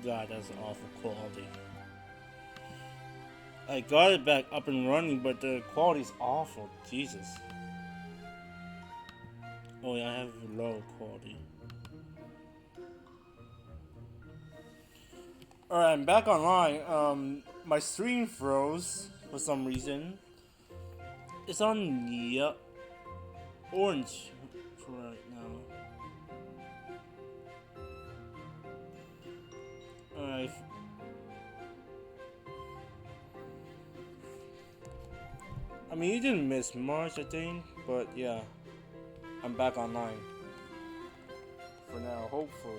God, that's awful quality. I got it back up and running, but the quality's awful. Jesus. Oh yeah, I have low quality. Alright, I'm back online. My stream froze for some reason. It's on orange for right now. Alright. I mean, you didn't miss much, I think, but yeah, I'm back online for now, hopefully.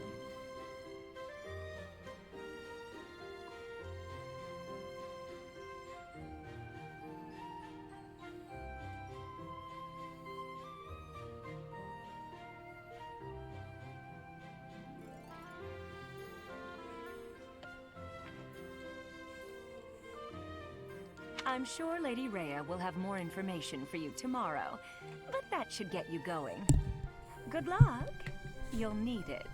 I'm sure Lady Rhea will have more information for you tomorrow, but that should get you going. Good luck. You'll need it.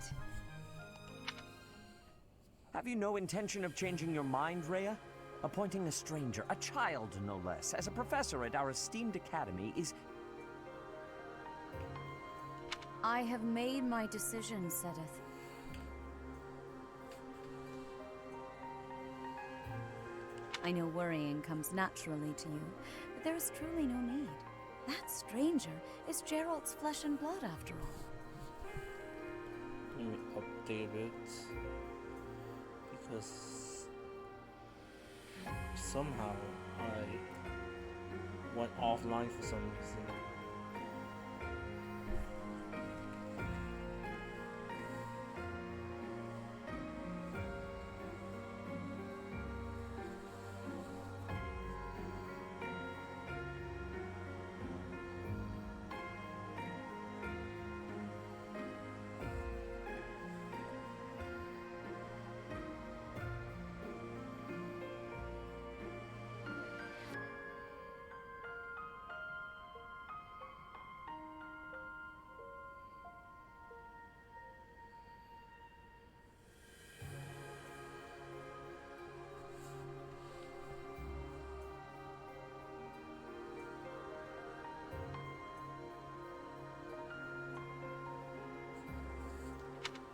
Have you no intention of changing your mind, Rhea? Appointing a stranger, a child no less, as a professor at our esteemed academy is... I have made my decision, Sedith. I know worrying comes naturally to you, but there is truly no need. That stranger is Geralt's flesh and blood, after all. Let me update it. Because somehow I went offline for some reason.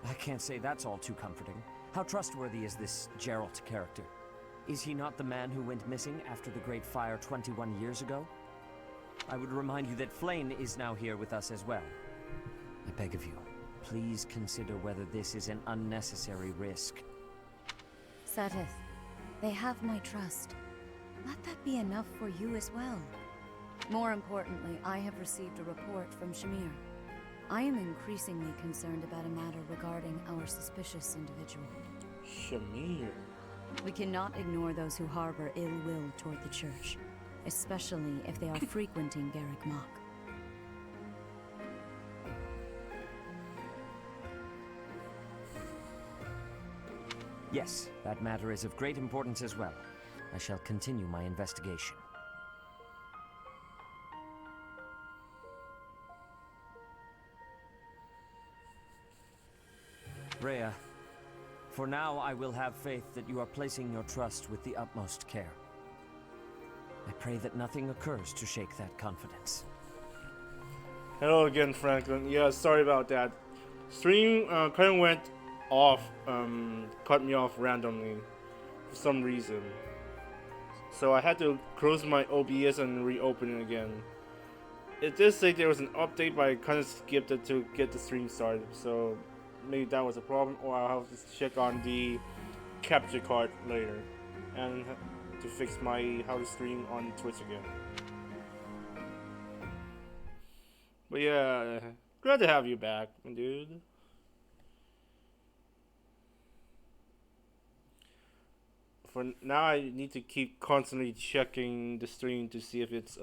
I can't say that's all too comforting. How trustworthy is this Geralt character? Is he not the man who went missing after the Great Fire 21 years ago? I would remind you that Flame is now here with us as well. I beg of you, please consider whether this is an unnecessary risk. Sedith, they have my trust. Let that be enough for you as well. More importantly, I have received a report from Shamir. I am increasingly concerned about a matter regarding our suspicious individual. Shamir. We cannot ignore those who harbor ill will toward the church, especially if they are frequenting Garrick Mach. Yes, that matter is of great importance as well. I shall continue my investigation. Rhea, for now I will have faith that you are placing your trust with the utmost care. I pray that nothing occurs to shake that confidence. Hello again, Franklin. Yeah, sorry about that. Stream kind of went off, cut me off randomly for some reason. So I had to close my OBS and reopen it again. It did say there was an update, but I kind of skipped it to get the stream started. So maybe that was a problem, or I'll have to check on the capture card later and to fix my how to stream on Twitch again. But yeah, glad to have you back, dude. For now, I need to keep constantly checking the stream to see if it's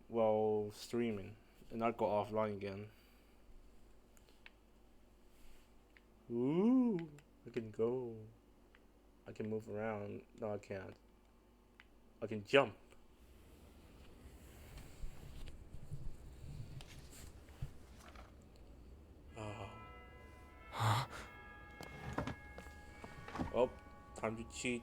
well, streaming and not go offline again. Ooh, I can go. I can move around. No, I can't. I can jump. Oh. Huh? country cheat.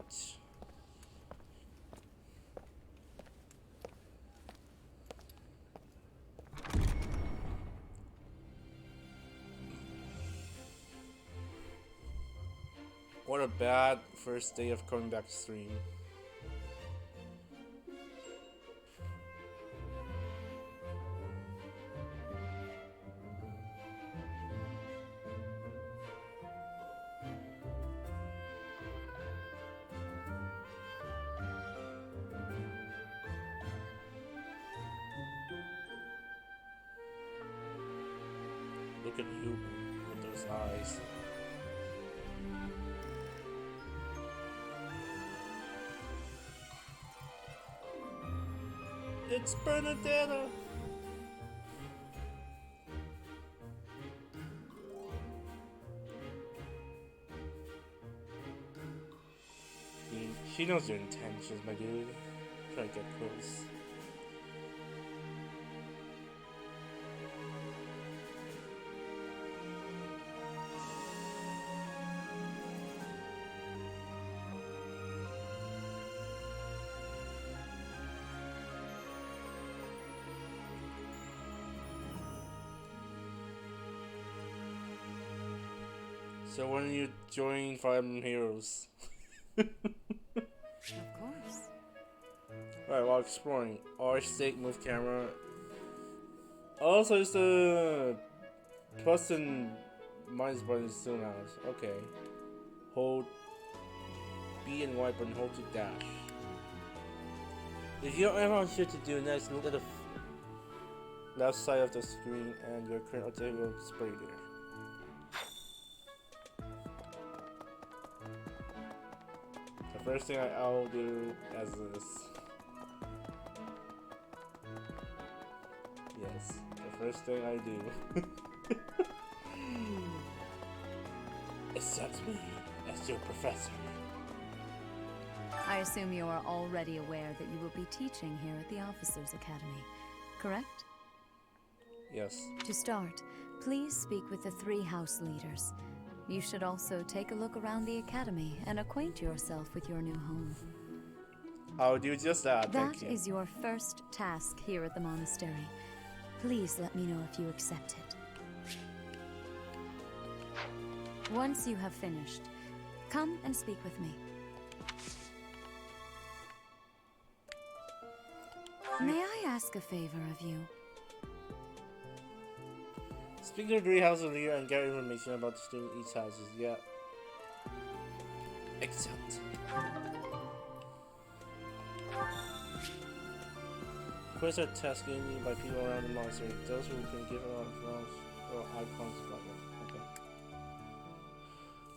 What a bad first day of coming back to stream. Look at you with those eyes. It's Bernadetta! She knows your intentions, my dude. Try to get close. So when you join Fire Emblem Heroes? Of course. Alright, while exploring, R stick, move camera. Also, it's the plus and minus buttons still now. Okay. Hold B and Y button, hold to dash. If you don't have shit to do next, look at the left side of the screen and your current objective will display there. The first thing I'll do as this. Yes, the first thing I do. Accept me as your professor. I assume you are already aware that you will be teaching here at the Officers' Academy, correct? Yes. To start, please speak with the 3 house leaders. You should also take a look around the academy and acquaint yourself with your new home. I'll do just that, thank That you. is your first task here at the monastery. Please let me know if you accept it. Once you have finished, come and speak with me. May I ask a favor of you? Speak to the 3 houses leader and get information about the student each houses. Yeah. Accept. Quests are tasks given you by people around the monastery. Those who can give out or icons about them. Okay.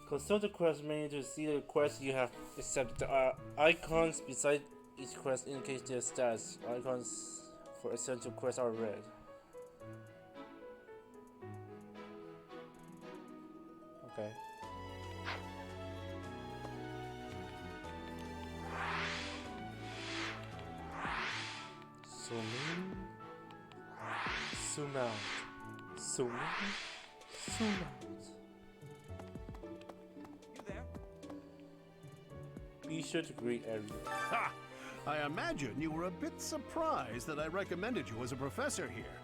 Consult the quest menu to see the quests you have accepted. There are icons beside each quest indicates their status. Icons for essential quests are red. Okay. Zoom in. Zoom out. Zoom in. Zoom out. You there? Be sure to greet everyone. Ha! I imagine you were a bit surprised that I recommended you as a professor here.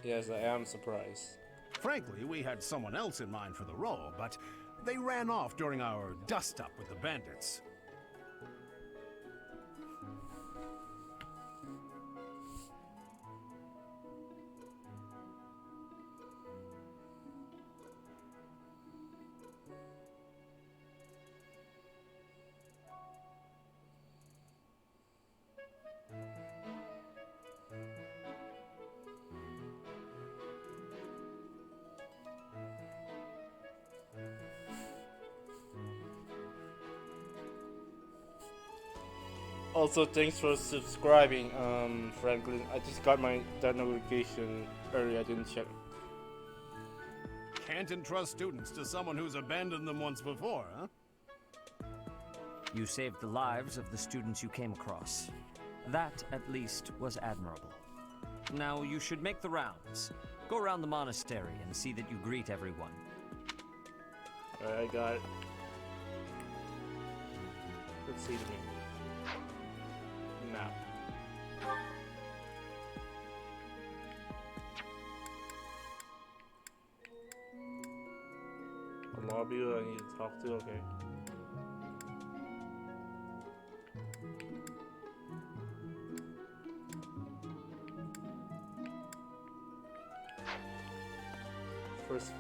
Yes, I am surprised. Frankly, we had someone else in mind for the role, but they ran off during our dust-up with the bandits. Also, thanks for subscribing, Franklin. I just got that notification earlier. I didn't check. Can't entrust students to someone who's abandoned them once before, huh? You saved the lives of the students you came across. That, at least, was admirable. Now you should make the rounds. Go around the monastery and see that you greet everyone. Alright, I got it. Let's see the map. A lot of people I need to talk to, okay. First,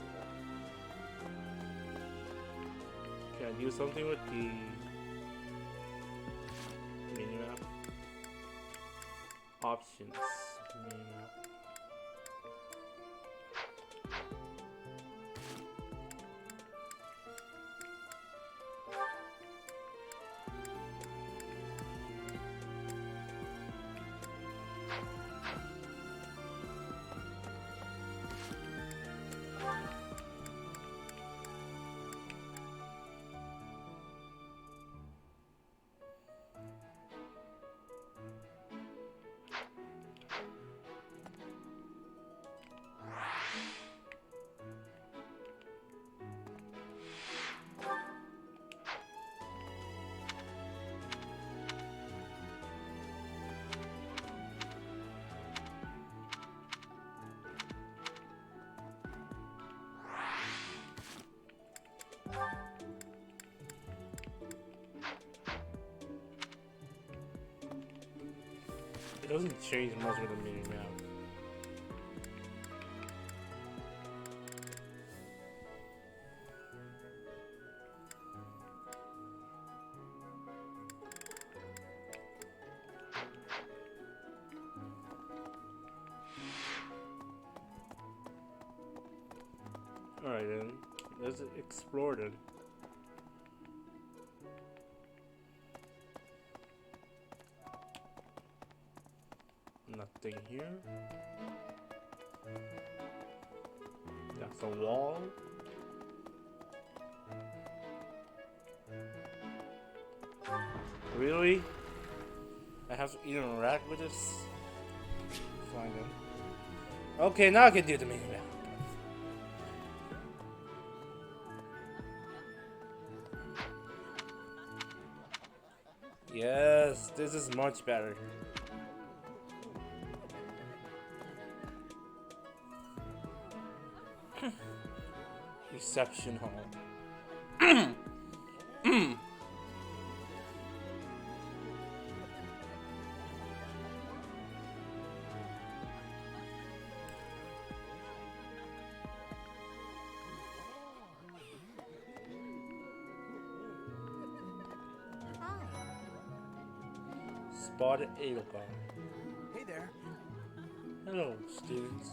can I do something with the mini-map? Options, mini-map. It doesn't change much with the mini map. Alright then, let's explore then. Nothing here. That's a wall. Really? I have to interact with this? Fine then. Okay, now I can do the mini map. Yes, this is much better. Reception hall. Spotted Edelgard. Hey there. Hello, students.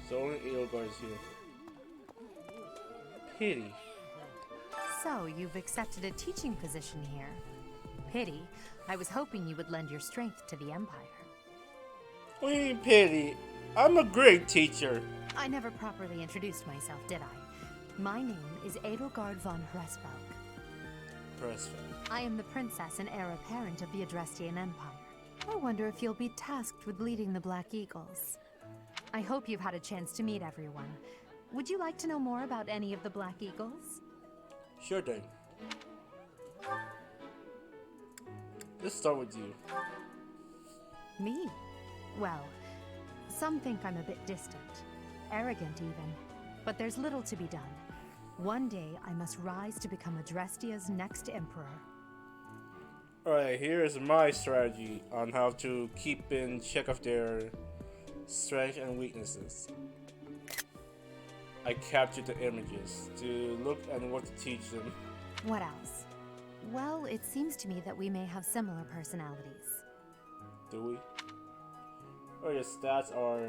So only Edelgard is here. Pity. So, you've accepted a teaching position here. Pity. I was hoping you would lend your strength to the Empire. What do you mean pity? I'm a great teacher. I never properly introduced myself, did I? My name is Edelgard von Hresvelg. I am the princess and heir apparent of the Adrestian Empire. I wonder if you'll be tasked with leading the Black Eagles. I hope you've had a chance to meet everyone. Would you like to know more about any of the Black Eagles? Sure thing. Let's start with you. Me? Well, some think I'm a bit distant, arrogant even, but there's little to be done. One day I must rise to become Adrestia's next emperor. Alright, here's my strategy on how to keep in check of their strengths and weaknesses. I captured the images to look at what to teach them. What else? Well, it seems to me that we may have similar personalities. Do we? Or your stats are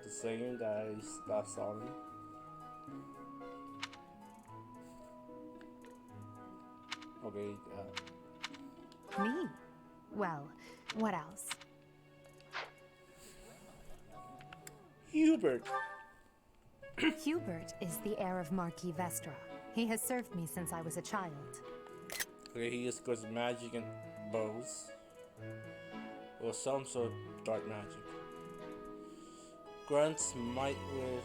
the same that I saw them. Okay, Me? Well, what else? Hubert. Hubert is the heir of Marquis Vestra. He has served me since I was a child. Okay, he is good at magic and bows. Or some sort of dark magic. Grants might with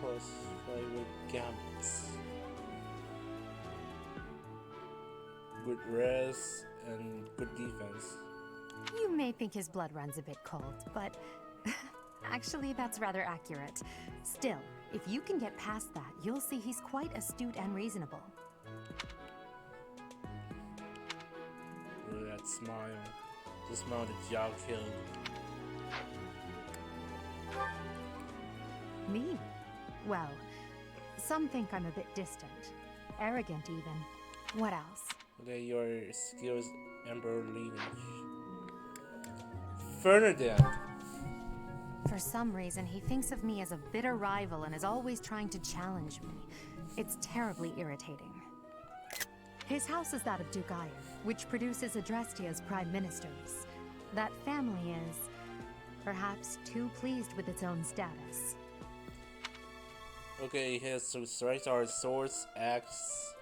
plus play with gambits. Good res and good defense. You may think his blood runs a bit cold, but actually that's rather accurate. Still, if you can get past that, you'll see he's quite astute and reasonable. Really, that smile. The smile that Yao killed. Me? Well, some think I'm a bit distant. Arrogant, even. What else? Okay, your skills, Emperor lineage. Ferdinand. For some reason, he thinks of me as a bitter rival and is always trying to challenge me. It's terribly irritating. His house is that of Duke Iron, which produces Adrestia's prime ministers. That family is, perhaps, too pleased with its own status. Okay, his strengths are swords, axe,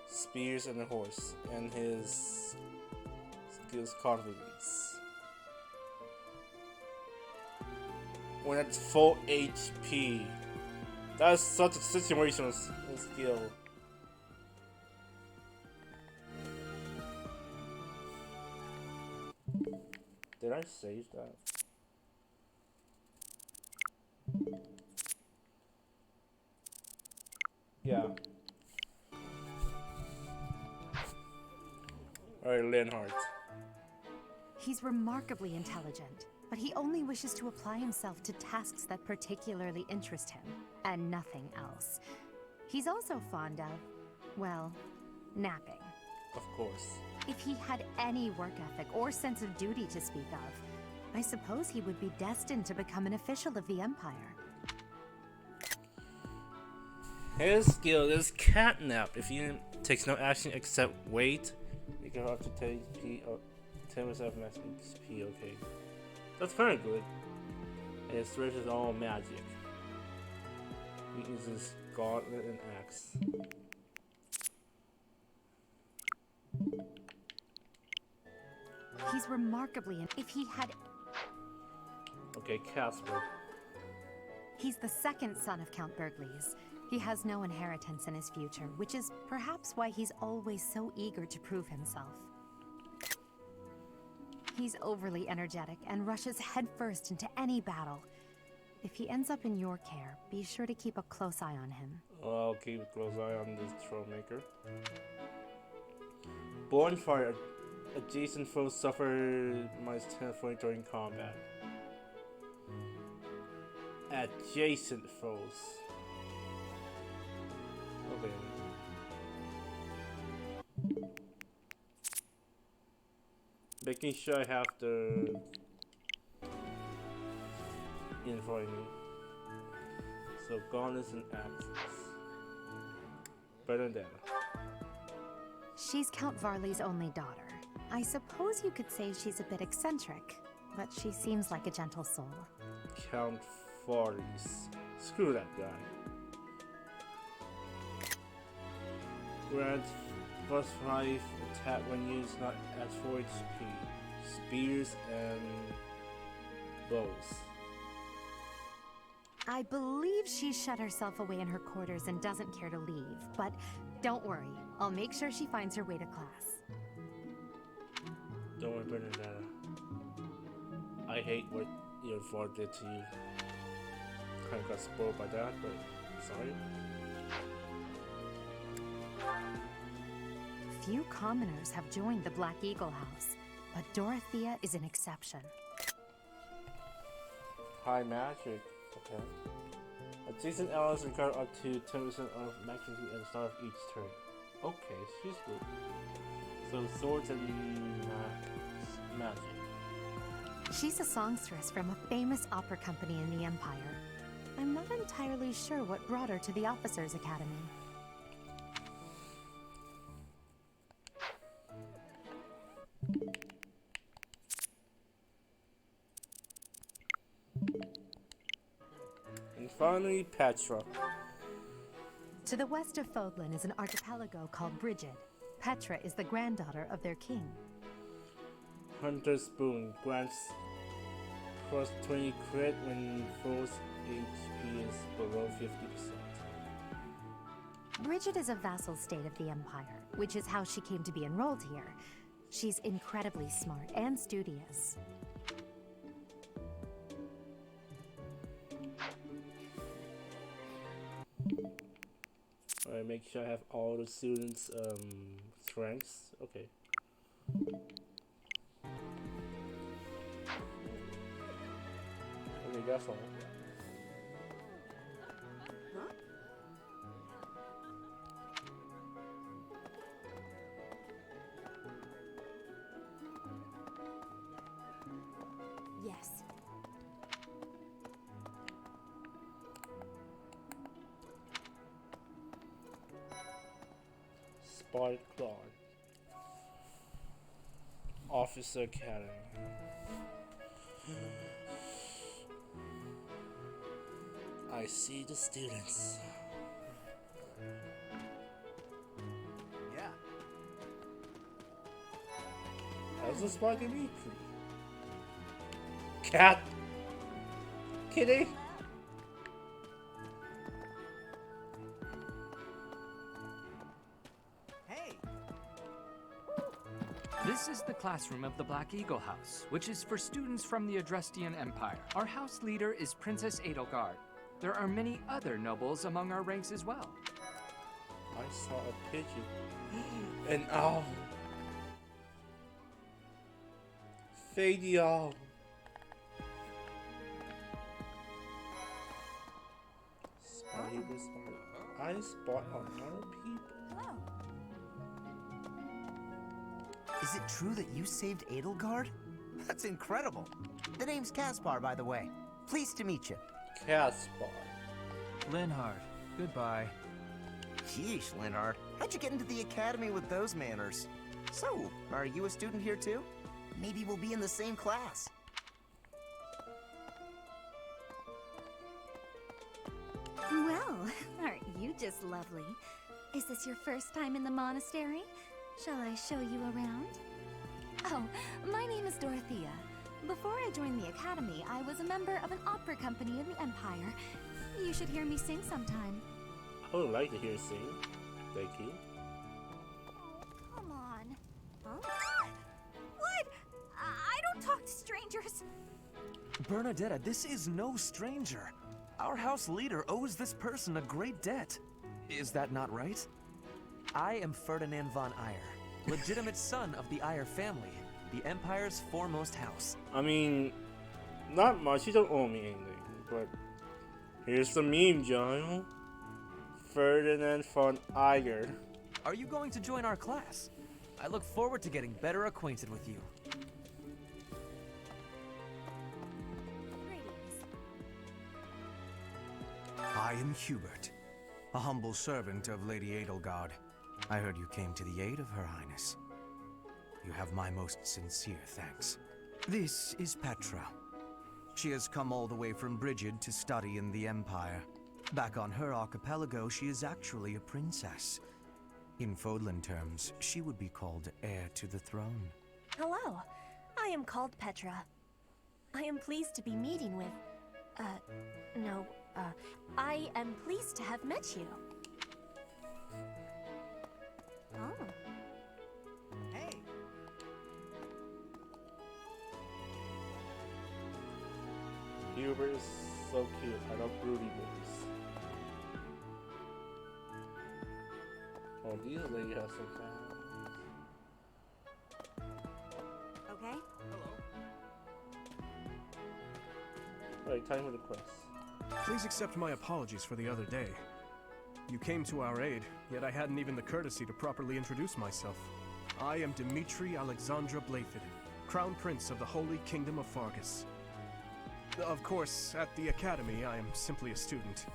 spears, and a horse. And his skills, confidence. When at full HP. That's such a situational skill. Did I save that? Yeah. Alright, Leonhardt. He's remarkably intelligent, but he only wishes to apply himself to tasks that particularly interest him, and nothing else. He's also fond of, well, napping. Of course. If he had any work ethic or sense of duty to speak of, I suppose he would be destined to become an official of the Empire. His skill is catnap. If he takes no action except wait, you can up to 10 XP or 10% of max XP, okay. That's kind of good. And his strength is all magic. He uses gauntlet and axe. He's remarkably if he had... Okay, Casper. He's the second son of Count Bergliez. He has no inheritance in his future, which is perhaps why he's always so eager to prove himself. He's overly energetic and rushes headfirst into any battle. If he ends up in your care, be sure to keep a close eye on him. I'll keep a close eye on this troublemaker. Bonfire. Adjacent foes suffer minus 10 point during combat. Adjacent foes. Okay. Making sure I have the info I need. So gauntlets and axes. Better than. She's Count Varley's only daughter. I suppose you could say she's a bit eccentric, but she seems like a gentle soul. Count Varley's. Screw that guy. Grants +5 attack when used not at 4 HP. Spears and bows. I believe she's shut herself away in her quarters and doesn't care to leave, but don't worry. I'll make sure she finds her way to class. Don't worry, Bernadetta. I hate what your father did to you. Kind of got spoiled by that, but sorry. Few commoners have joined the Black Eagle House, but Dorothea is an exception. High magic. Okay. Adjacent allies recover up to 10% of max HP at the start of each turn. Okay, she's good. So swords and magic. She's a songstress from a famous opera company in the Empire. I'm not entirely sure what brought her to the Officers' Academy. And finally, Petra. To the west of Fodlan is an archipelago called Brigid. Petra is the granddaughter of their king. Hunter's Boon grants plus 20 crit when foe's HP is below 50%. Bridget is a vassal state of the Empire, which is how she came to be enrolled here. She's incredibly smart and studious. Alright, make sure I have all the students' strengths. Okay. Okay, that's all. Yes. Spotted Claw. Officer Academy. I see the students. Yeah. How's the sparking meat tree? Cat? Kitty? Hey. This is the classroom of the Black Eagle House, which is for students from the Adrestian Empire. Our house leader is Princess Edelgard. There are many other nobles among our ranks as well. I saw a pigeon. An owl. Fade the owl. I spot a lot of people. Hello. Is it true that you saved Edelgard? That's incredible. The name's Caspar, by the way. Pleased to meet you. Caspar. Linhard, goodbye. Sheesh, Linhard. How'd you get into the academy with those manners? So, are you a student here too? Maybe we'll be in the same class. Well, aren't you just lovely? Is this your first time in the monastery? Shall I show you around? Oh, my name is Dorothea. Before I joined the academy, I was a member of an opera company in the Empire. You should hear me sing sometime. I would like to hear you sing. Thank you. Oh, come on. Huh? What? I don't talk to strangers. Bernadetta, this is no stranger. Our house leader owes this person a great debt. Is that not right? I am Ferdinand von Eyre, legitimate son of the Eyre family, the Empire's foremost house. I mean, not much. You don't owe me anything, but here's the meme, John. Ferdinand von Eyre. Are you going to join our class? I look forward to getting better acquainted with you. I am Hubert, a humble servant of Lady Edelgard. I heard you came to the aid of Her Highness. You have my most sincere thanks. This is Petra. She has come all the way from Brigid to study in the Empire. Back on her archipelago, she is actually a princess. In Fodlan terms, she would be called heir to the throne. Hello, I am called Petra. I am pleased to be meeting with... I am pleased to have met you. Oh. Hey. Hubert is so cute. I love broody boys. Oh, these ladies have some fans. Okay? Alright, time for the quest. Please accept my apologies for the other day. You came to our aid, yet I hadn't even the courtesy to properly introduce myself. I am Dimitri Alexandra Blaiffid, Crown Prince of the Holy Kingdom of Fargus. Of course, at the Academy, I am simply a student.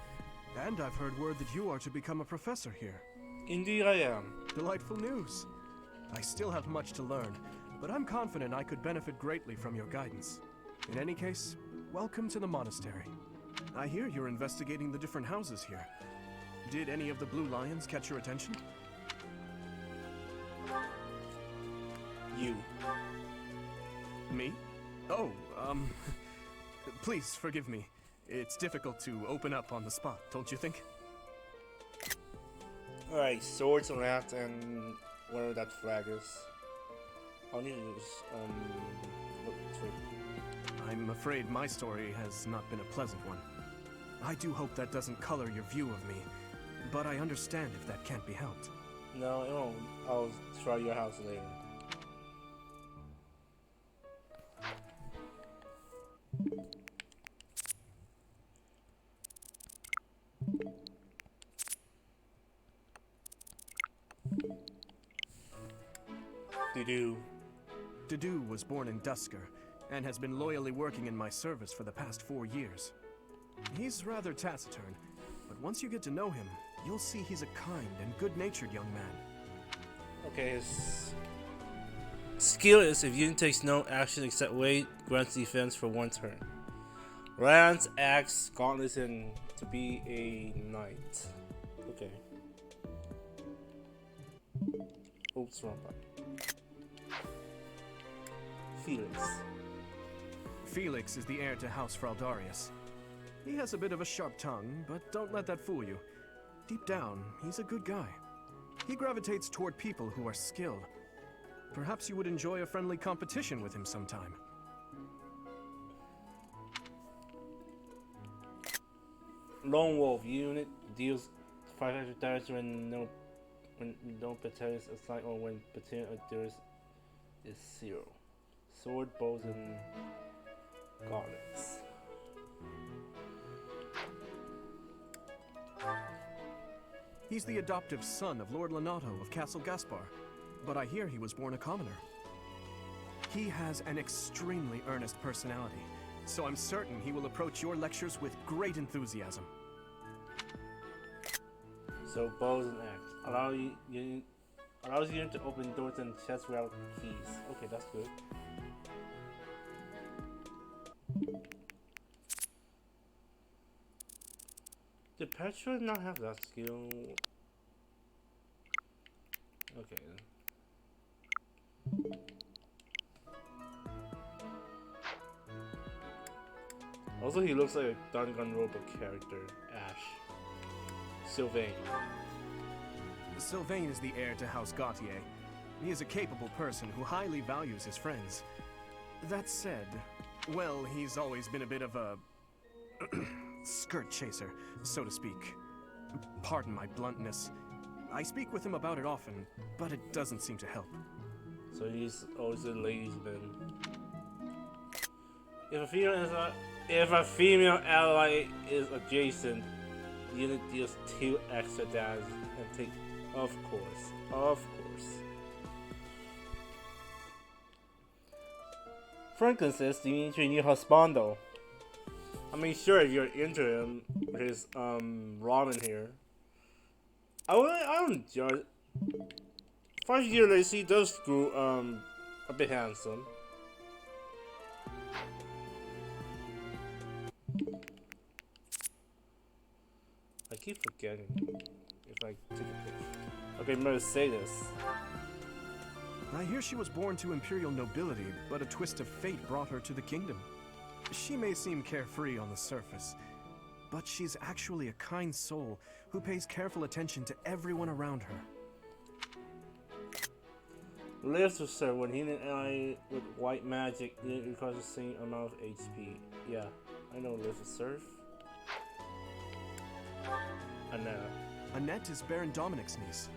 And I've heard word that you are to become a professor here. Indeed I am. Delightful news. I still have much to learn, but I'm confident I could benefit greatly from your guidance. In any case, welcome to the monastery. I hear you're investigating the different houses here. Did any of the blue lions catch your attention? You. Me? Oh, please forgive me. It's difficult to open up on the spot, don't you think? Alright, swords left and whatever that flag is. I'll need to just, look through. I'm afraid my story has not been a pleasant one. I do hope that doesn't color your view of me, but I understand if that can't be helped. No, it won't. I'll try your house later. Dedu was born in Dusker, and has been loyally working in my service for the past 4 years. He's rather taciturn, but once you get to know him, you'll see he's a kind and good-natured young man. Okay, his skill is if unit takes no action except wait, grants defense for 1 turn. Lance, axe, gauntlets, and to be a knight. Okay. Oops, wrong button. Felix. Felix is the heir to House Fraldarius. He has a bit of a sharp tongue, but don't let that fool you. Deep down, he's a good guy. He gravitates toward people who are skilled. Perhaps you would enjoy a friendly competition with him sometime. Lone Wolf unit deals 500 damage when no battalions assigned or when battalion adheres is 0. Sword, bows, and gauntlets. He's the adoptive son of Lord Lenato of Castle Gaspar, but I hear he was born a commoner. He has an extremely earnest personality, so I'm certain he will approach your lectures with great enthusiasm. So bows and axe allows you to open doors and chests without keys. Okay, that's good. Did Petra not have that skill? Okay then. Also, he looks like a Danganronpa character, Ash. Sylvain. Sylvain is the heir to House Gautier. He is a capable person who highly values his friends. That said, well, he's always been a bit of a skirt chaser, so to speak. Pardon my bluntness. I speak with him about it often, but it doesn't seem to help. So he's always a ladies' man. If a female ally is adjacent, the unit deals 2 extra damage and take, of course. Franklin says Dimitri knew husbando. I mean, sure, if you're into him with his ramen here. I don't judge. 5 years later, he does grow a bit handsome. I keep forgetting if I take a picture. Okay, Mercedes. I hear she was born to imperial nobility, but a twist of fate brought her to the kingdom. She may seem carefree on the surface, but she's actually a kind soul who pays careful attention to everyone around her. Lives to serve when he and I with white magic it requires the same amount of HP. Yeah, I know lives to serve. Annette is Baron Dominic's niece.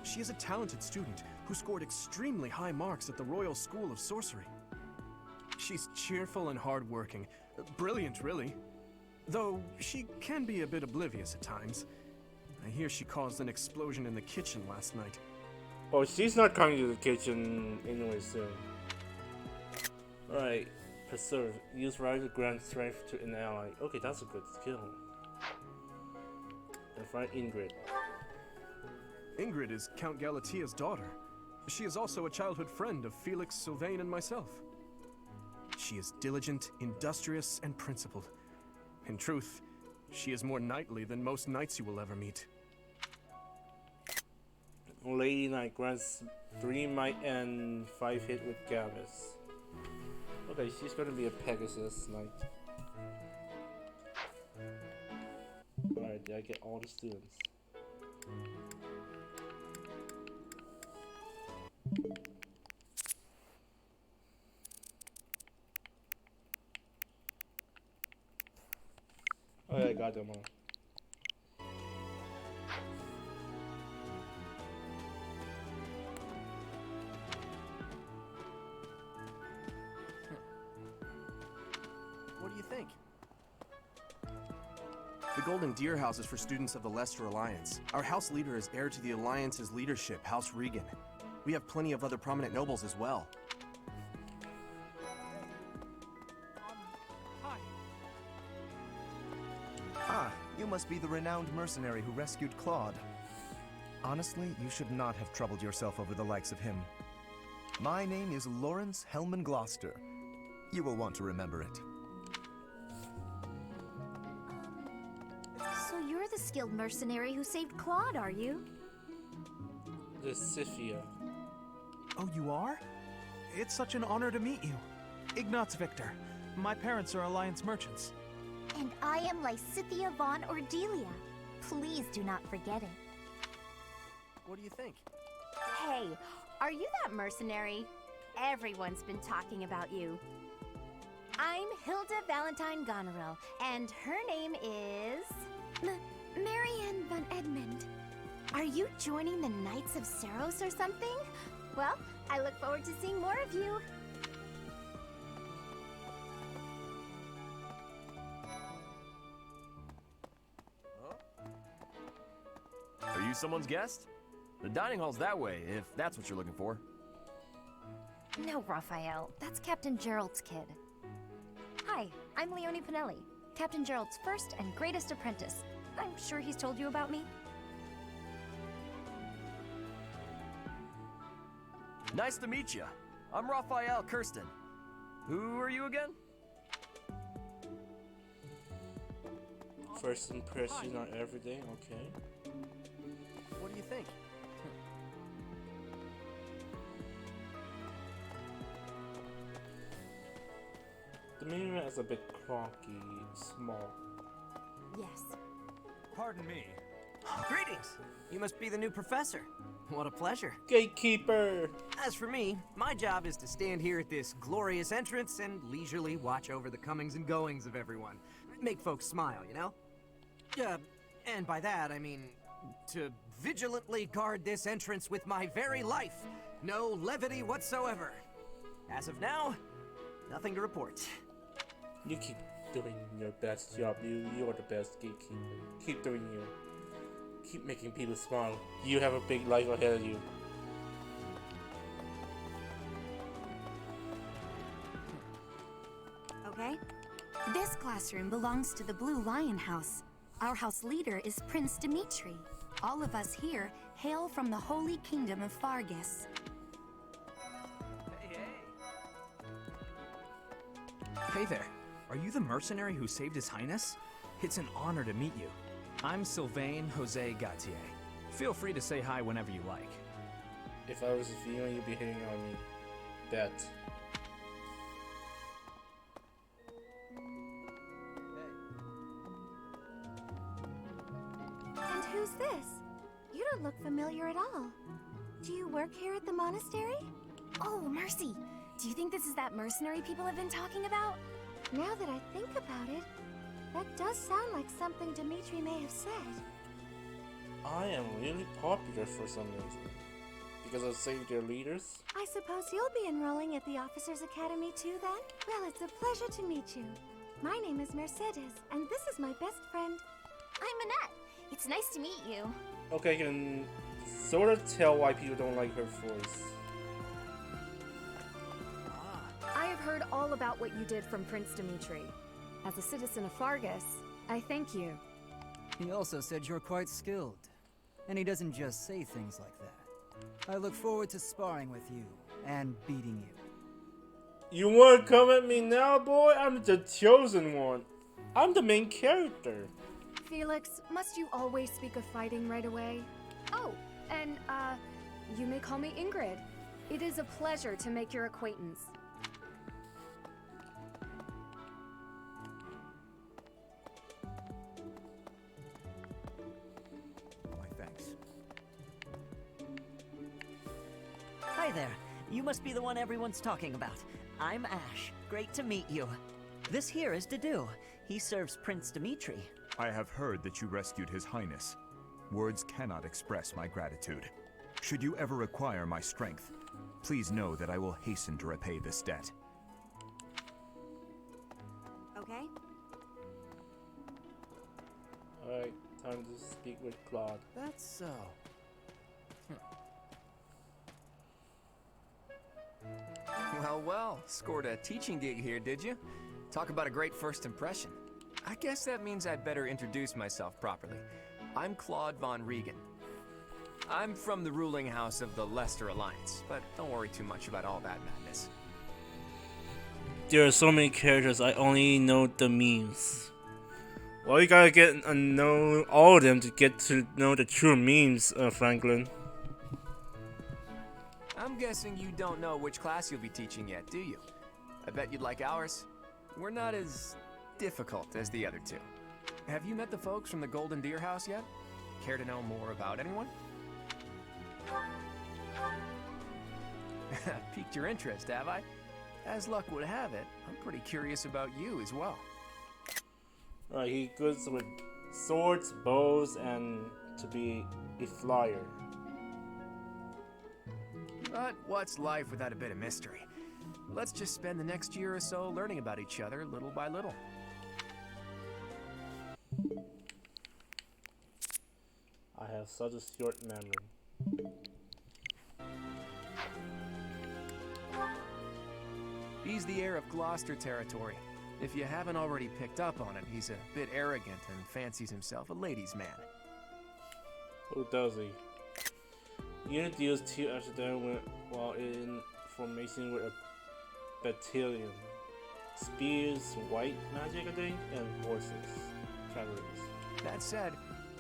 She is a talented student who scored extremely high marks at the Royal School of Sorcery. She's cheerful and hardworking. Brilliant, really. Though she can be a bit oblivious at times. I hear she caused an explosion in the kitchen last night. Oh, she's not coming to the kitchen anyway soon. Alright, preserve. Use right to grant strength to an ally. Okay, that's a good skill. And find Ingrid. Ingrid is Count Galatia's daughter. She is also a childhood friend of Felix, Sylvain, and myself. She is diligent, industrious, and principled. In truth, she is more knightly than most knights you will ever meet. Lady Knight grants 3 might and 5 hit with Gavis. Okay, she's gonna be a Pegasus Knight. Alright, did I get all the students? Oh yeah, I got them all. What do you think? The Golden Deer House is for students of the Leicester Alliance. Our house leader is heir to the Alliance's leadership, House Regan. We have plenty of other prominent nobles as well. Ah, you must be the renowned mercenary who rescued Claude. Honestly, you should not have troubled yourself over the likes of him. My name is Lawrence Hellman Gloucester. You will want to remember it. So you're the skilled mercenary who saved Claude, are you? The Scythia. Oh, you are? It's such an honor to meet you. Ignatz Victor. My parents are Alliance merchants. And I am Lysithia von Ordelia. Please do not forget it. What do you think? Hey, are you that mercenary? Everyone's been talking about you. I'm Hilda Valentine Goneril, and her name is... Marianne von Edmund. Are you joining the Knights of Saros or something? Well, I look forward to seeing more of you. Are you someone's guest? The dining hall's that way, if that's what you're looking for. No, Raphael. That's Captain Gerald's kid. Hi, I'm Leonie Pinelli, Captain Gerald's first and greatest apprentice. I'm sure he's told you about me. Nice to meet you. I'm Raphael Kirsten. Who are you again? First impression on everything, okay. What do you think? The main man is a bit cronky, small. Yes. Pardon me. Greetings! You must be the new professor. What a pleasure. Gatekeeper! As for me, my job is to stand here at this glorious entrance and leisurely watch over the comings and goings of everyone. Make folks smile, you know? And by that, I mean to vigilantly guard this entrance with my very life. No levity whatsoever. As of now, nothing to report. You keep doing your best job. You're the best gatekeeper. Keep doing you. Keep making people smile. You have a big life ahead of you. Okay? This classroom belongs to the Blue Lion House. Our house leader is Prince Dimitri. All of us here hail from the Holy Kingdom of Fargus. Hey there. Are you the mercenary who saved His Highness? It's an honor to meet you. I'm Sylvain Jose Gautier. Feel free to say hi whenever you like. If I was a female, you'd be hitting on me. Bet. And who's this? You don't look familiar at all. Do you work here at the monastery? Oh, mercy! Do you think this is that mercenary people have been talking about? Now that I think about it, that does sound like something Dimitri may have said. I am really popular for some reason. Because I saved their leaders? I suppose you'll be enrolling at the Officers Academy too then? Well, it's a pleasure to meet you. My name is Mercedes, and this is my best friend. I'm Annette. It's nice to meet you. Okay, I can sort of tell why people don't like her voice. I have heard all about what you did from Prince Dimitri. As a citizen of Fargus, I thank you. He also said you're quite skilled. And he doesn't just say things like that. I look forward to sparring with you and beating you. You wanna come at me now, boy? I'm the chosen one. I'm the main character. Felix, must you always speak of fighting right away? Oh, and, you may call me Ingrid. It is a pleasure to make your acquaintance. Hi there. You must be the one everyone's talking about. I'm Ash. Great to meet you. This here is Dedu. He serves Prince Dimitri. I have heard that you rescued His Highness. Words cannot express my gratitude. Should you ever require my strength, please know that I will hasten to repay this debt. Okay. Alright, time to speak with Claude. That's so. Well, scored a teaching gig here, did you? Talk about a great first impression. I guess that means I'd better introduce myself properly. I'm Claude von Regan. I'm from the ruling house of the Leicester Alliance, but don't worry too much about all that madness. There are so many characters, I only know the memes. Well, you gotta get to know all of them to get to know the true memes, Franklin. I'm guessing you don't know which class you'll be teaching yet, do you? I bet you'd like ours. We're not as difficult as the other two. Have you met the folks from the Golden Deer House yet? Care to know more about anyone? Piqued your interest, have I? As luck would have it, I'm pretty curious about you as well. Alright, he goes with swords, bows, and to be a flyer. But what's life without a bit of mystery? Let's just spend the next year or so learning about each other little by little. I have such a short memory. He's the heir of Gloucester territory. If you haven't already picked up on it, he's a bit arrogant and fancies himself a ladies' man. Who does he? Unit deals 2 extra damage while in formation with a battalion. Spears, white magic, I think, and horses. Travelers. That said,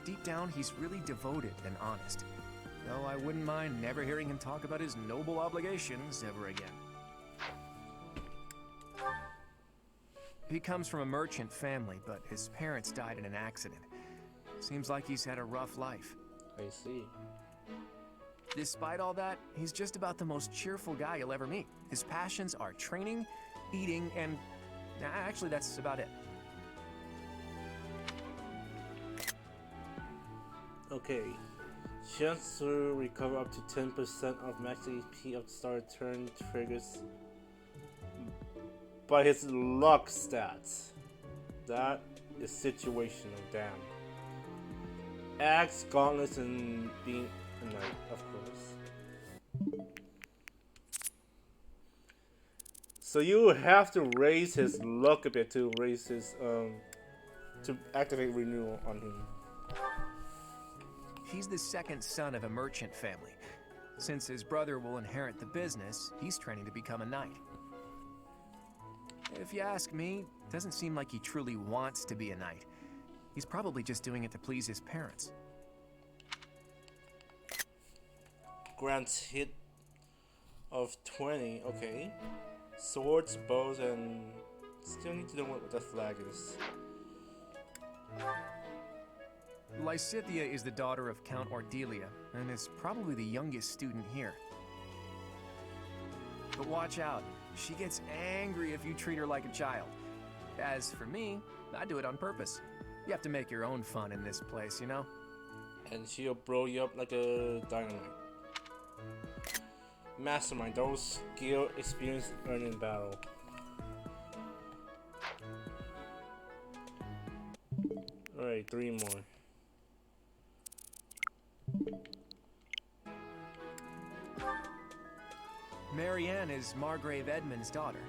deep down he's really devoted and honest. Though I wouldn't mind never hearing him talk about his noble obligations ever again. He comes from a merchant family, but his parents died in an accident. Seems like he's had a rough life. I see. Despite all that, he's just about the most cheerful guy you'll ever meet. His passions are training, eating, and... actually, that's about it. Okay. Chance to recover up to 10% of max HP of the start turn triggers by his luck stats. That is situational, damn. Axe, gauntlets, and being a knight, of course. So you have to raise his luck a bit to raise his to activate renewal on him. He's the second son of a merchant family. Since his brother will inherit the business, he's training to become a knight. If you ask me, it doesn't seem like he truly wants to be a knight. He's probably just doing it to please his parents. Grants hit of 20, okay. Swords, bows, and still need to know what the flag is. Lysithea is the daughter of Count Ordelia, and is probably the youngest student here. But watch out, she gets angry if you treat her like a child. As for me, I do it on purpose. You have to make your own fun in this place, you know? And she'll blow you up like a dynamite. Mastermind, those skill, experience earned in battle. Alright, 3 more. Marianne is Margrave Edmund's daughter,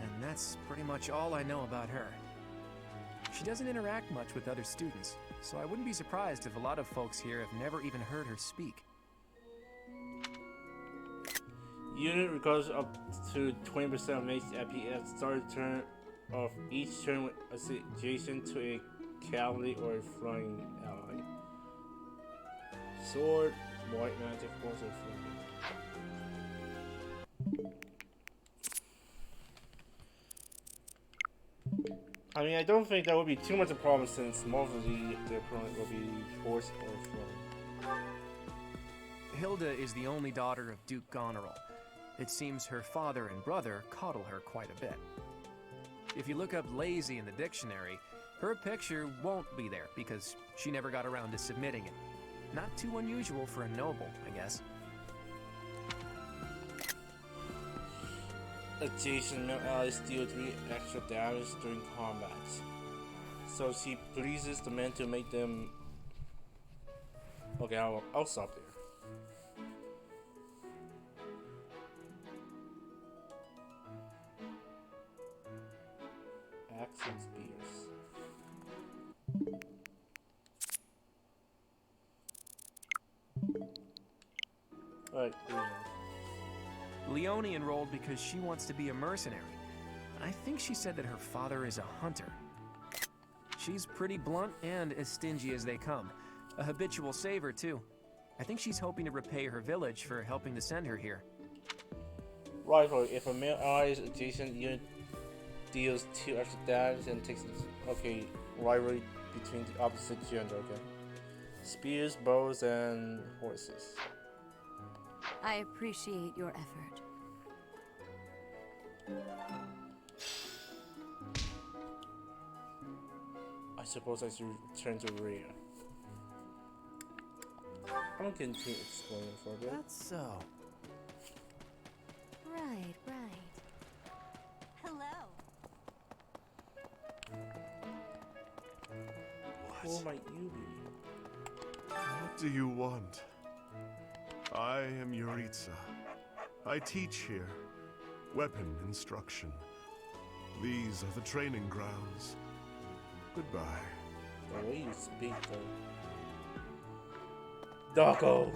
and that's pretty much all I know about her. She doesn't interact much with other students, so I wouldn't be surprised if a lot of folks here have never even heard her speak. Unit recovers up to 20% of max AP at the start of turn of each turn with adjacent to a cavalry or a flying ally. Sword, white magic, horse, or flying. I mean, I don't think that would be too much of a problem since most of the opponent will be horse or flying. Hilda is the only daughter of Duke Goneril. It seems her father and brother coddle her quite a bit. If you look up lazy in the dictionary, her picture won't be there because she never got around to submitting it. Not too unusual for a noble, I guess. Adjacent male allies deal 3 extra damage during combat. So she pleases the men to make them... Okay, I'll stop there. Axe and spears. Alright, Leonie enrolled because she wants to be a mercenary. I think she said that her father is a hunter. She's pretty blunt and as stingy as they come. A habitual saver, too. I think she's hoping to repay her village for helping to send her here. Rivalry. If a male ally's adjacent unit deals 2 extra damage and takes... Okay, rivalry between the opposite gender, okay. Spears, bows, and horses. I appreciate your effort. I suppose I should return to Rhea. I'm gonna continue exploring for a bit. That's so. Right. Hello. Who might you be? What do you want? I am Yuritsa. I teach here. Weapon instruction. These are the training grounds. Goodbye. The way you speak, though. Doggo!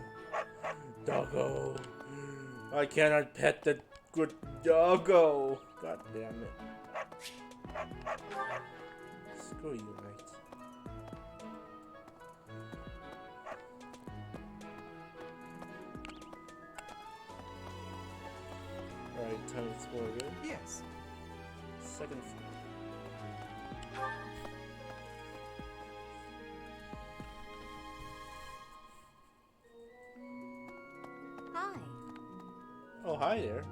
I cannot pet the good doggo! God damn it. Screw you, mate. Alright, time to explore again. Yes. Second floor. Hi. Oh, hi there.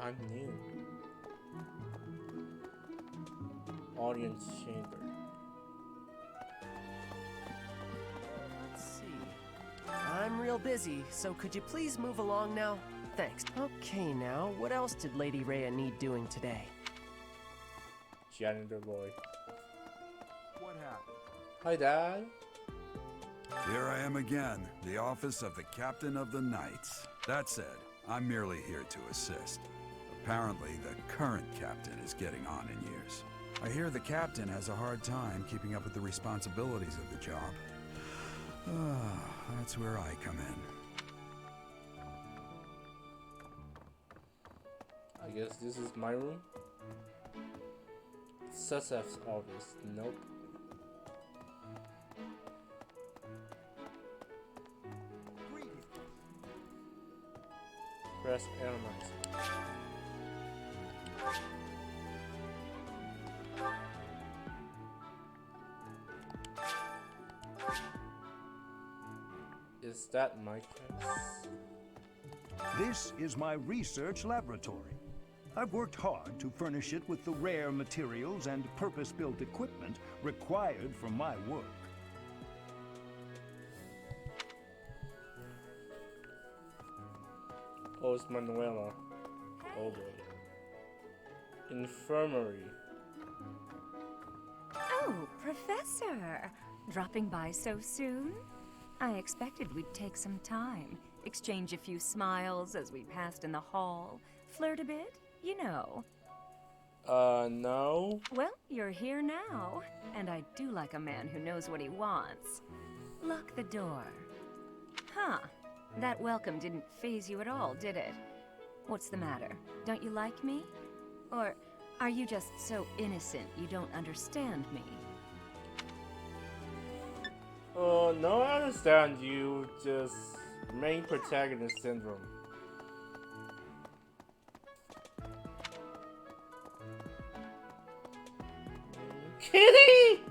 I'm new. Audience chamber. Let's see. I'm real busy, so could you please move along now? Thanks. Okay, now, what else did Lady Rhea need doing today? Janitor boy. What happened? Hi, Dad. Here I am again, the office of the Captain of the Knights. That said, I'm merely here to assist. Apparently, the current captain is getting on in years. I hear the captain has a hard time keeping up with the responsibilities of the job. That's where I come in. I guess this is my room. Susef's office. Nope. Press elements. Is that my class? This is my research laboratory. I've worked hard to furnish it with the rare materials and purpose-built equipment required for my work. Oh, it's Manuela. Oh boy. Infirmary. Oh, Professor! Dropping by so soon? I expected we'd take some time, exchange a few smiles as we passed in the hall, flirt a bit, you know. No. Well, you're here now, and I do like a man who knows what he wants. Lock the door. Huh. That welcome didn't faze you at all, did it? What's the matter? Don't you like me? Or are you just so innocent you don't understand me? Oh, no, I understand you. Just main protagonist syndrome. Kitty!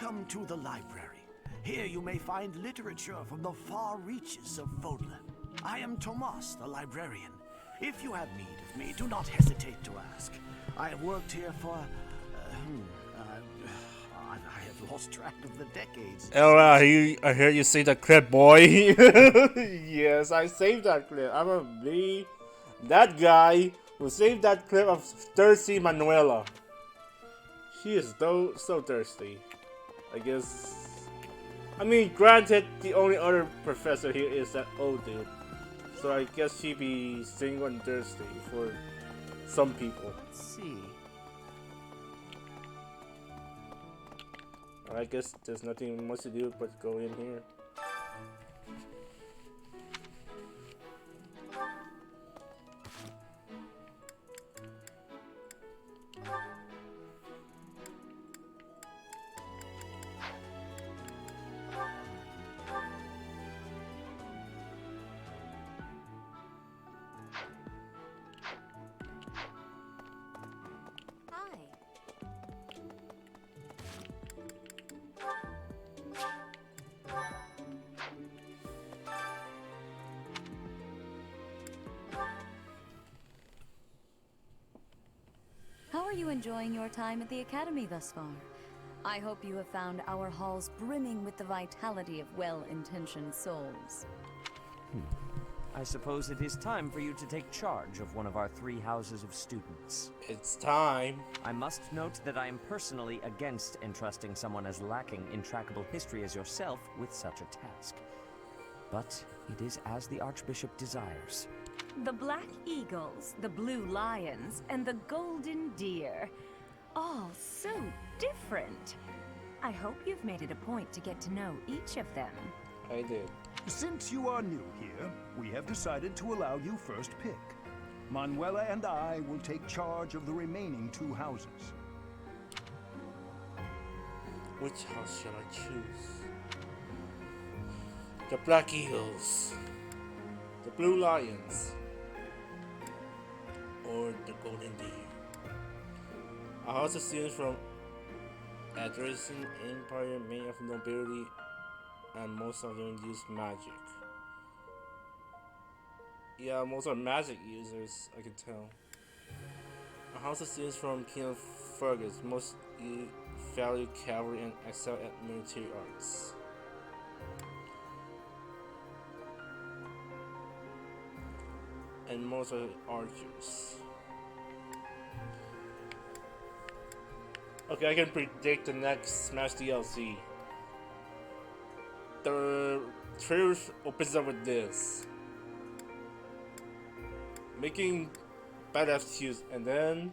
Welcome to the library. Here you may find literature from the far reaches of Fodlan. I am Tomas, the librarian. If you have need of me, do not hesitate to ask. I have worked here for... I have lost track of the decades. Oh, I hear you say that clip, boy. Yes, I saved that clip. I'm gonna be that guy who saved that clip of thirsty Manuela. She is so thirsty. I guess. I mean, granted, the only other professor here is that old dude. So I guess she'd be single and thirsty for some people. Let's see. I guess there's nothing much to do but go in here. How are you enjoying your time at the Academy thus far? I hope you have found our halls brimming with the vitality of well-intentioned souls. I suppose it is time for you to take charge of one of our 3 houses of students. It's time. I must note that I am personally against entrusting someone as lacking in trackable history as yourself with such a task. But it is as the Archbishop desires. The Black Eagles, the Blue Lions, and the Golden Deer. All so different. I hope you've made it a point to get to know each of them. I did. Since you are new here, we have decided to allow you first pick. Manuela and I will take charge of the remaining 2 houses. Which house shall I choose? The Black Eagles, the Blue Lions, or the Golden Deer? A house of students from Adjacent Empire made of nobility, and most of them use magic. Yeah, most are magic users, I can tell. A house of students from King of Fergus, most value cavalry and excel at military arts. And most are archers. Okay, I can predict the next Smash DLC. The trailer opens up with this. Making badass shoes, and then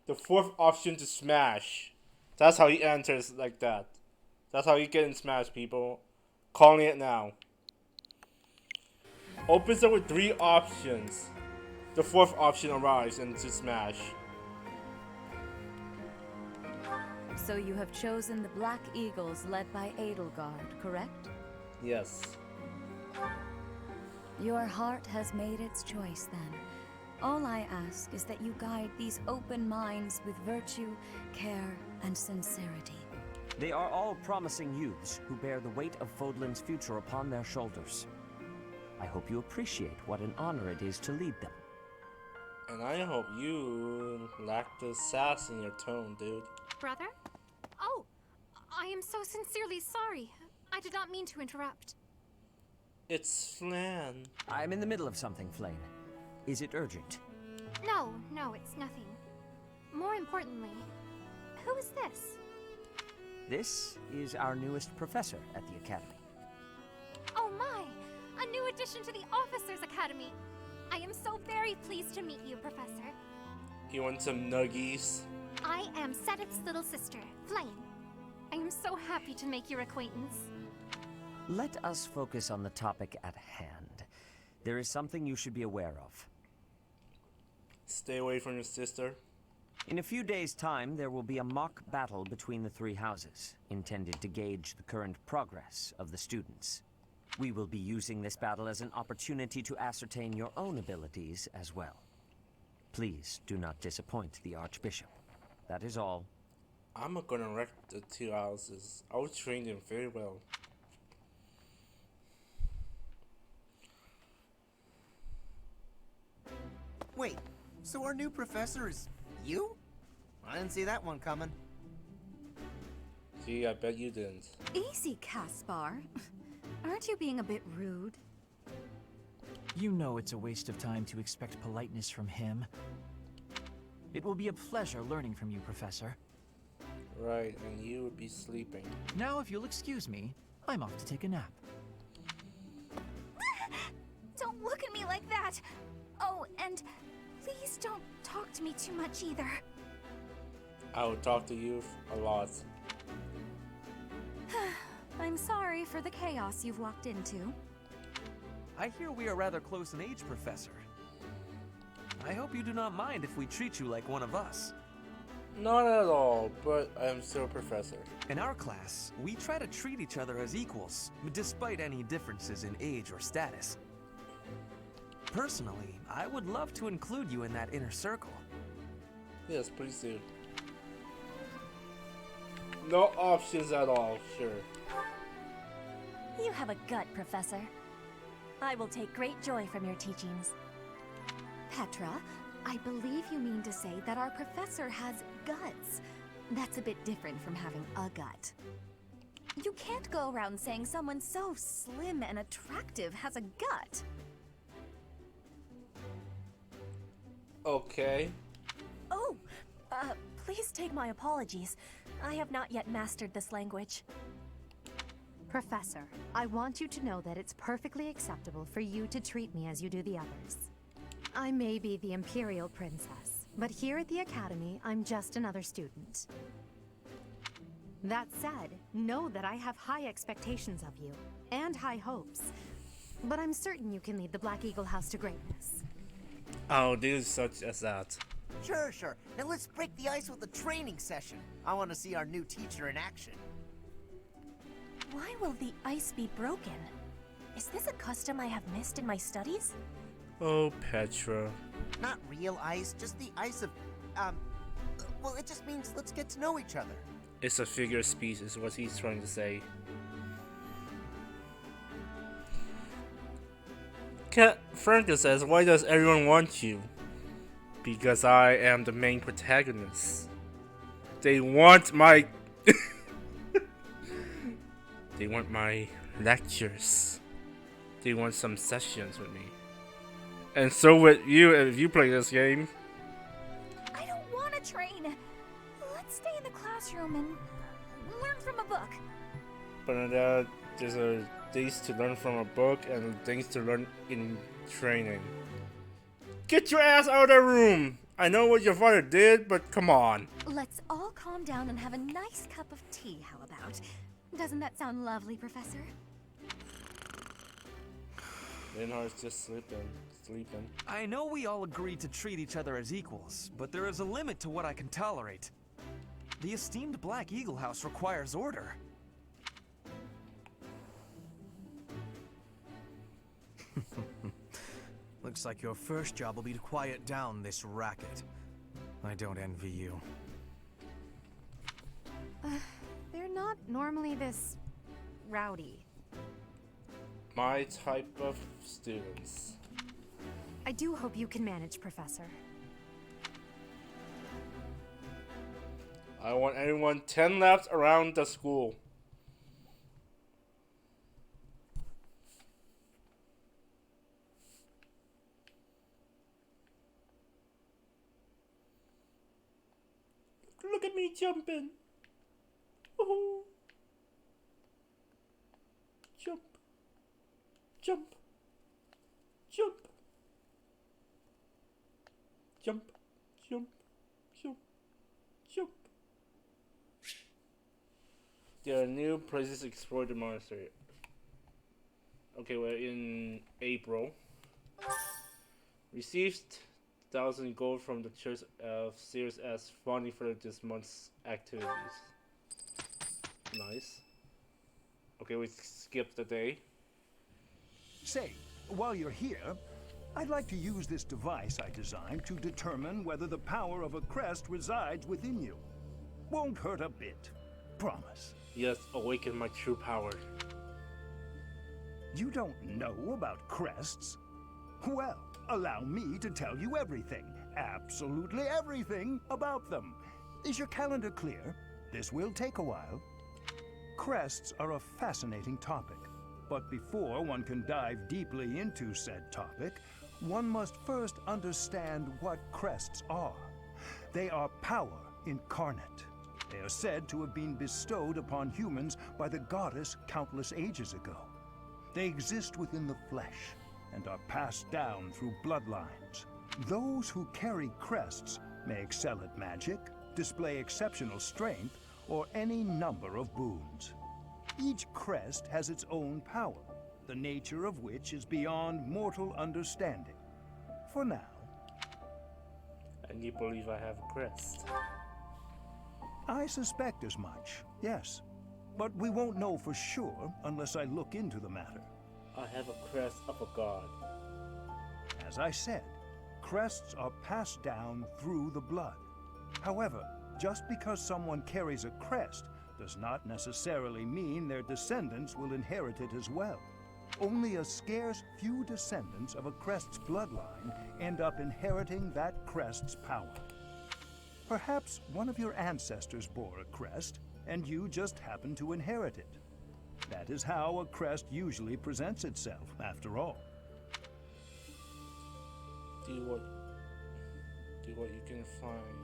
the 4th option to Smash. That's how he enters, like that. That's how you get in Smash, people. Calling it now. Opens up with 3 options. The 4th option arrives into Smash. So you have chosen the Black Eagles led by Edelgard, correct? Yes. Your heart has made its choice then. All I ask is that you guide these open minds with virtue, care, and sincerity. They are all promising youths who bear the weight of Fodlan's future upon their shoulders. I hope you appreciate what an honor it is to lead them. And I hope you lack the sass in your tone, dude. Brother? Oh, I am so sincerely sorry. I did not mean to interrupt. It's Flan. I'm in the middle of something, Flane. Is it urgent? No, it's nothing. More importantly, who is this? This is our newest professor at the Academy. Oh my! A new addition to the Officers Academy! I am so very pleased to meet you, Professor. You want some nuggies? I am Setith's little sister, Flame. I am so happy to make your acquaintance. Let us focus on the topic at hand. There is something you should be aware of. Stay away from your sister. In a few days' time, there will be a mock battle between the 3 houses, intended to gauge the current progress of the students. We will be using this battle as an opportunity to ascertain your own abilities as well. Please do not disappoint the Archbishop. That is all. I'm not gonna wreck the 2 houses. I will train them very well. Wait, so our new professor is you? I didn't see that one coming. See, I bet you didn't. Easy, Caspar. Aren't you being a bit rude? You know it's a waste of time to expect politeness from him. It will be a pleasure learning from you, Professor. Right, and you would be sleeping. Now, if you'll excuse me, I'm off to take a nap. Don't look at me like that! Oh, and please don't talk to me too much either. I will talk to you a lot. I'm sorry for the chaos you've walked into. I hear we are rather close in age, Professor. I hope you do not mind if we treat you like one of us. Not at all, but I am still a professor. In our class, we try to treat each other as equals, despite any differences in age or status. Personally, I would love to include you in that inner circle. Yes, please do. No options at all, sure. You have a gut, Professor. I will take great joy from your teachings. Petra, I believe you mean to say that our professor has guts. That's a bit different from having a gut. You can't go around saying someone so slim and attractive has a gut. Okay. Oh, please take my apologies. I have not yet mastered this language. Professor, I want you to know that it's perfectly acceptable for you to treat me as you do the others. I may be the Imperial Princess, but here at the Academy, I'm just another student. That said, know that I have high expectations of you, and high hopes. But I'm certain you can lead the Black Eagle House to greatness. Oh, this is such as that. Sure, sure. Now let's break the ice with a training session. I want to see our new teacher in action. Why will the ice be broken? Is this a custom I have missed in my studies? Oh, Petra. Not real ice, just the ice of, well, it just means let's get to know each other. It's a figure of speech, is what he's trying to say. Franklin says, why does everyone want you? Because I am the main protagonist. They want my... They want my lectures. They want some sessions with me. And so would you if you play this game. I don't want to train. Let's stay in the classroom and learn from a book. But there's things to learn from a book and things to learn in training. Get your ass out of the room! I know what your father did, but come on. Let's all calm down and have a nice cup of tea, how about? Doesn't that sound lovely, Professor? Linhart's just sleeping. I know we all agree to treat each other as equals, but there is a limit to what I can tolerate. The esteemed Black Eagle House requires order. Looks like your first job will be to quiet down this racket. I don't envy you. They're not normally this rowdy. My type of students. I do hope you can manage, Professor. I want everyone 10 laps around the school. Look at me jumping. Woohoo. Jump. Jump. Jump. Jump. Jump. Jump. Jump. There are new places to explore the monastery. Okay, we're in April. Received 1,000 gold from the Church of Sears as funding for this month's activities. Nice. Okay, we skipped the day. Say, while you're here, I'd like to use this device I designed to determine whether the power of a crest resides within you. Won't hurt a bit. Promise. Yes, awaken my true power. You don't know about crests? Well, allow me to tell you everything, absolutely everything about them. Is your calendar clear? This will take a while. Crests are a fascinating topic, but before one can dive deeply into said topic, one must first understand what crests are. They are power incarnate. They are said to have been bestowed upon humans by the goddess countless ages ago. They exist within the flesh and are passed down through bloodlines. Those who carry crests may excel at magic, display exceptional strength, or any number of boons. Each crest has its own power, the nature of which is beyond mortal understanding. For now. And you believe I have a crest? I suspect as much, yes. But we won't know for sure unless I look into the matter. I have a crest of a god. As I said, crests are passed down through the blood. However, just because someone carries a crest does not necessarily mean their descendants will inherit it as well. Only a scarce few descendants of a crest's bloodline end up inheriting that crest's power. Perhaps one of your ancestors bore a crest, and you just happen to inherit it. That is how a crest usually presents itself, after all. Do what you can find.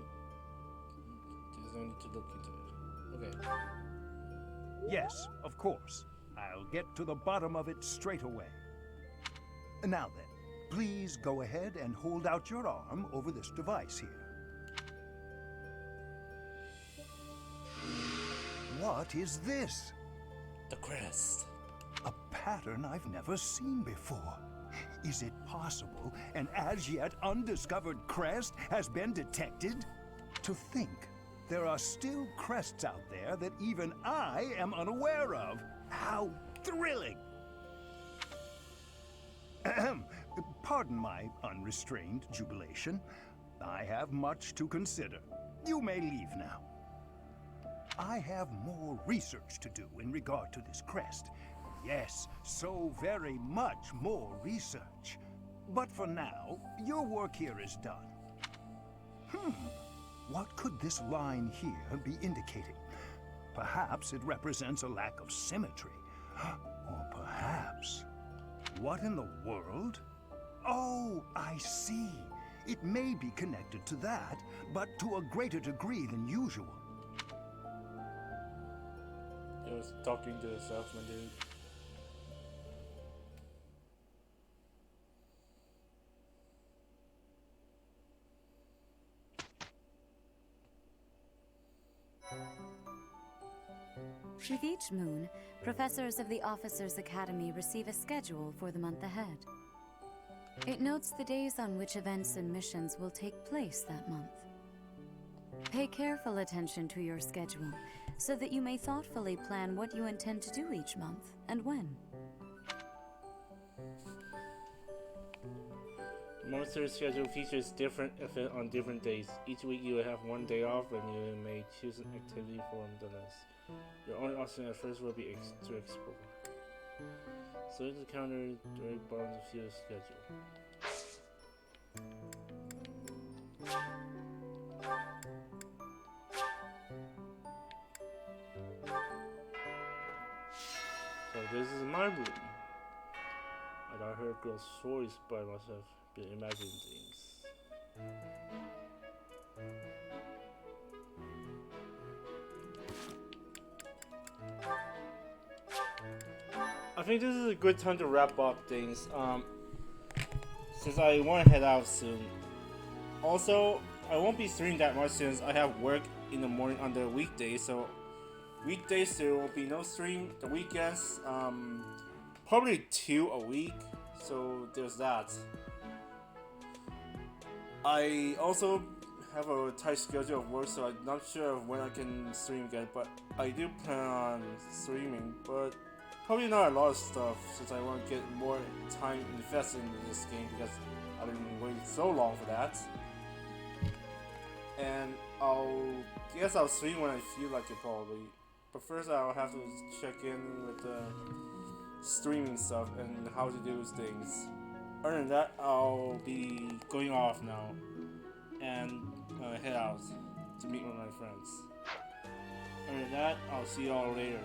There's no need to look into it. Okay. Yes, of course. I'll get to the bottom of it straight away. Now then, please go ahead and hold out your arm over this device here. What is this? The crest. A pattern I've never seen before. Is it possible an as yet undiscovered crest has been detected? To think there are still crests out there that even I am unaware of. How thrilling! Ahem. Pardon my unrestrained jubilation. I have much to consider. You may leave now. I have more research to do in regard to this crest. Yes, so very much more research. But for now, your work here is done. What could this line here be indicating? Perhaps it represents a lack of symmetry. Or perhaps... What in the world? Oh, I see. It may be connected to that, but to a greater degree than usual. He was talking to the salesman, dude. With each moon, professors of the Officers' Academy receive a schedule for the month ahead. It notes the days on which events and missions will take place that month. Pay careful attention to your schedule, so that you may thoughtfully plan what you intend to do each month, and when. Monster schedule features different events on different days. Each week you will have one day off, and you may choose an activity from the list. Your only option at first will be to explore. Select the calendar during bottom of your schedule. So this is my room. And I heard girls' stories, but I must have been imagining things. I think this is a good time to wrap up things, since I want to head out soon. Also, I won't be streaming that much since I have work in the morning on the weekdays, so weekdays there will be no stream. The weekends, probably 2 a week, so there's that. I also have a tight schedule of work, so I'm not sure of when I can stream again, but I do plan on streaming, but probably not a lot of stuff, since I want to get more time invested into this game, because I've been waiting so long for that. and guess I'll stream when I feel like it probably. But first I'll have to check in with the streaming stuff and how to do things. Other than that, I'll be going off now and head out to meet with my friends. Other than that, I'll see y'all later.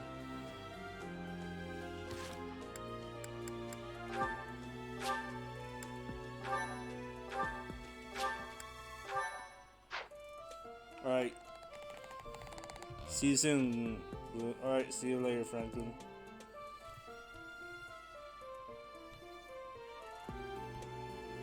Alright. See you soon. Alright, see you later, Franklin.